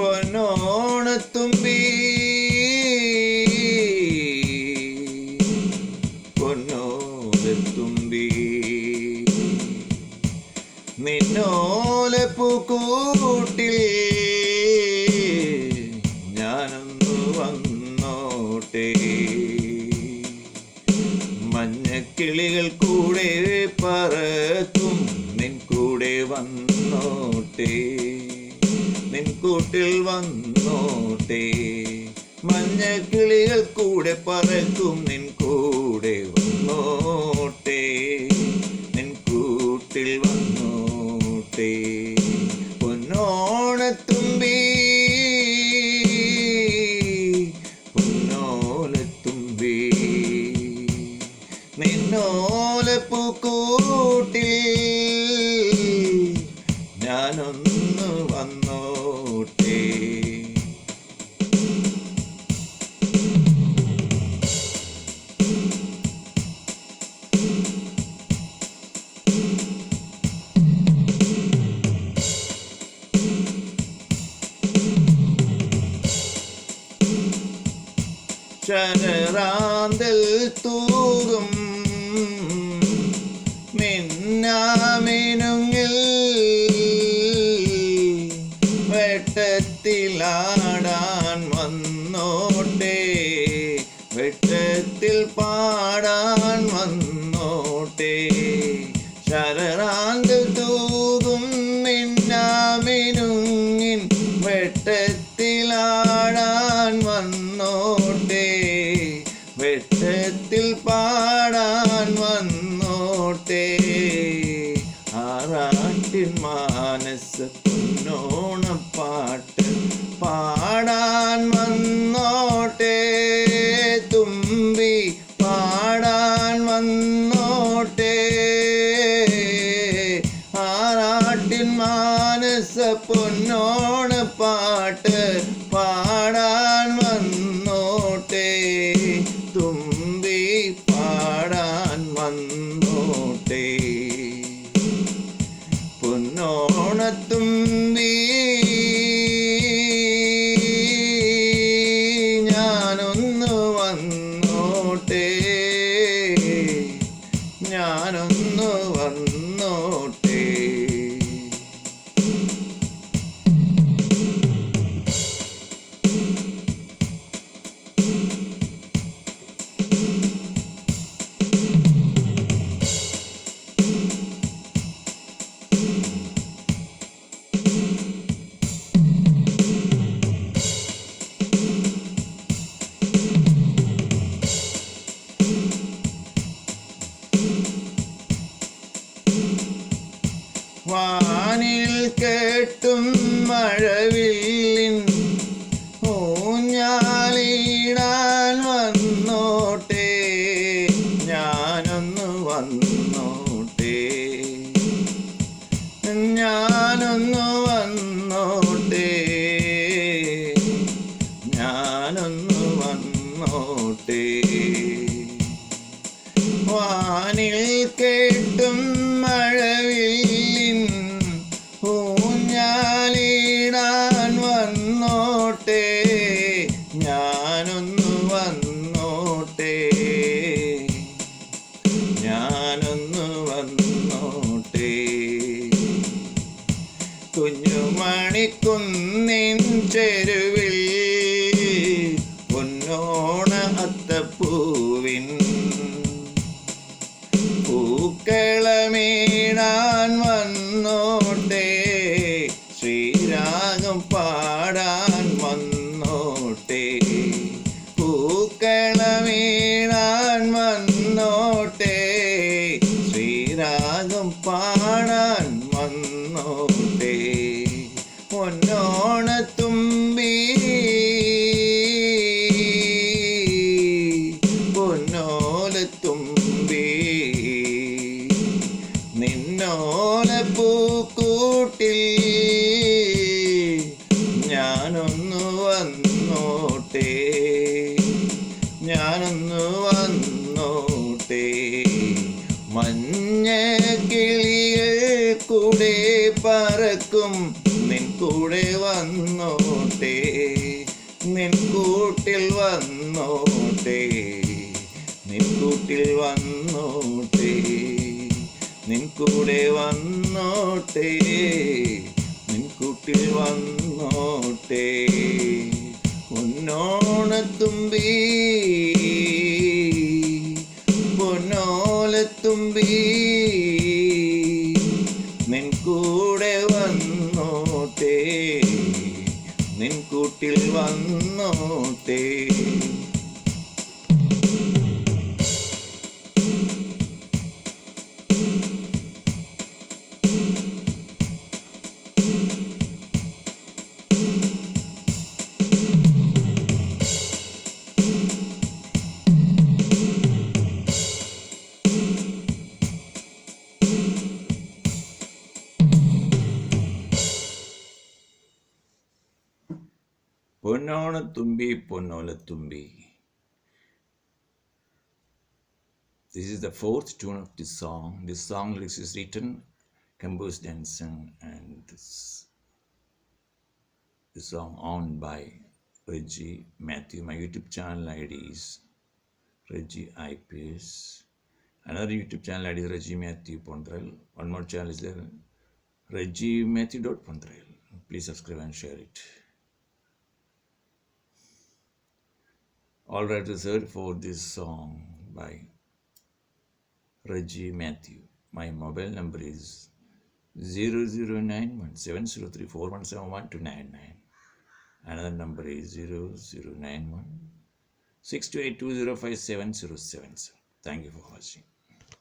പൊന്നോണത്തുമ്പി പൊന്നോണത്തുമ്പി നിന്നോലെ പൂക്കൂട്ടിൽ ഞാനൊന്നു വന്നോട്ടെ. മഞ്ഞക്കിളികൾ കൂടെ പറക്കും നിൻ കൂടെ വന്നോട്ടെ. നിൻ കൂട്ടിൽ വന്നോട്ടെ. മഞ്ഞക്കിളികൾ കൂടെ പറക്കും നിൻ കൂടെ വന്നോട്ടെ. നിൻ കൂട്ടിൽ വന്നോട്ടെ. പൊന്നോണത്തുമ്പി പൊന്നോണത്തുമ്പി നിന്നോലെ പൂക്കൂട്ടിൽ ഞാനൊന്ന് വന്നോട്ടെ. ശരറാന്തൽ തൂകും മിന്നാമിനുങ്ങിൽ വെട്ടത്തിലാടാൻ വന്നോട്ടെ. വെട്ടത്തിൽ പാടാൻ വന്നോട്ടെ. ശരറാന്തൽ തൂകും മിന്നാമിനുങ്ങിൻ വെട്ടത്തിലാടാൻ വന്നോട്ടെ. വെട്ടത്തിൽ പാടാൻ വന്നോട്ടെ. ആറാട്ടിൻ മാനസ പൊന്നോണപ്പാട്ട് പാടാൻ വന്നോട്ടെ. തുമ്പി പാടാൻ വന്നോട്ടെ. ആറാട്ടിൻ മാനസ പൊന്നോണപ്പാട്ട് പാടാൻ വന്നോട്ടെ. തുമ്പി പാടാൻ വന്നോട്ടെ. പൊന്നോണത്തുമ്പി ഞാനൊന്ന് വന്നോട്ടെ. ഞാനൊന്ന് വന്നോട്ടെ. വാനിൽ കേട്ടും മഴവില്ലിൻ ഊഞ്ഞാലിടാൻ വന്നോട്ടെ. ഞാനൊന്ന് വന്നോട്ടെ. ഞാനൊന്ന് വന്നോട്ടെ. ഞാനൊന്ന് വന്നോട്ടെ. വാനിൽ കേട്ടും മഴവില്ലിൻ ഊഞ്ഞാലിടാൻ വന്നോട്ടെ. ഞാനൊന്ന് വന്നോട്ടെ. ഞാനൊന്ന് വന്നോട്ടെ. കുഞ്ഞുമണിക്കുന്നിൻ ചെരുവിൽ പൊന്നോണ അത്തപ്പൂവിൻ പൂക്കളമേടാൻ വന്നോട്ടെ. ശ്രീരാഗം പാടാൻ വന്നോട്ടെ. പൂക്കളമേടാൻ വന്നോട്ടെ. ശ്രീരാഗം പാടാൻ വന്നോട്ടെ. പൊന്നോണത്തുമ്പി പൊന്നോലത്തുമ്പി നിന്നോല പൂക്കൂട്ടിൽ ഞാനൊന്ന് വന്നോട്ടെ. ഞാനൊന്ന് വന്നോട്ടെ. മഞ്ഞ കിളികൾ കൂടെ പറക്കും നിൻ നിൻ കൂടെ വന്നോട്ടെ, നിൻ കൂട്ടിൽ വന്നോട്ടെ, നിൻ കൂട്ടിൽ വന്നോട്ടെ, നിൻ കൂടെ വന്നോട്ടെ, നിൻ കൂട്ടിൽ വന്നോട്ടെ. പൊന്നോണത്തുമ്പി, പൊന്നോലത്തുമ്പി, നിൻ കൂടെ വന്നോട്ടെ, നിൻ കൂട്ടിൽ വന്നോട്ടെ. പൊന്നോണത്തുമ്പി, പൊന്നോലത്തുമ്പി. This is the fourth tune of this song. This song lyrics is written, composed and sung, and this song owned by Reggie Matthew. My YouTube channel ID is Reggie IPS. Another YouTube channel ID is Reggie Matthew Pondrail. One more channel is there, Reggie Matthew.Pondrail. Please subscribe and share it. All rights reserved for this song by Reggie Matthew. My mobile number is 00917034171299. Another number is 00916282057077. Thank you for watching.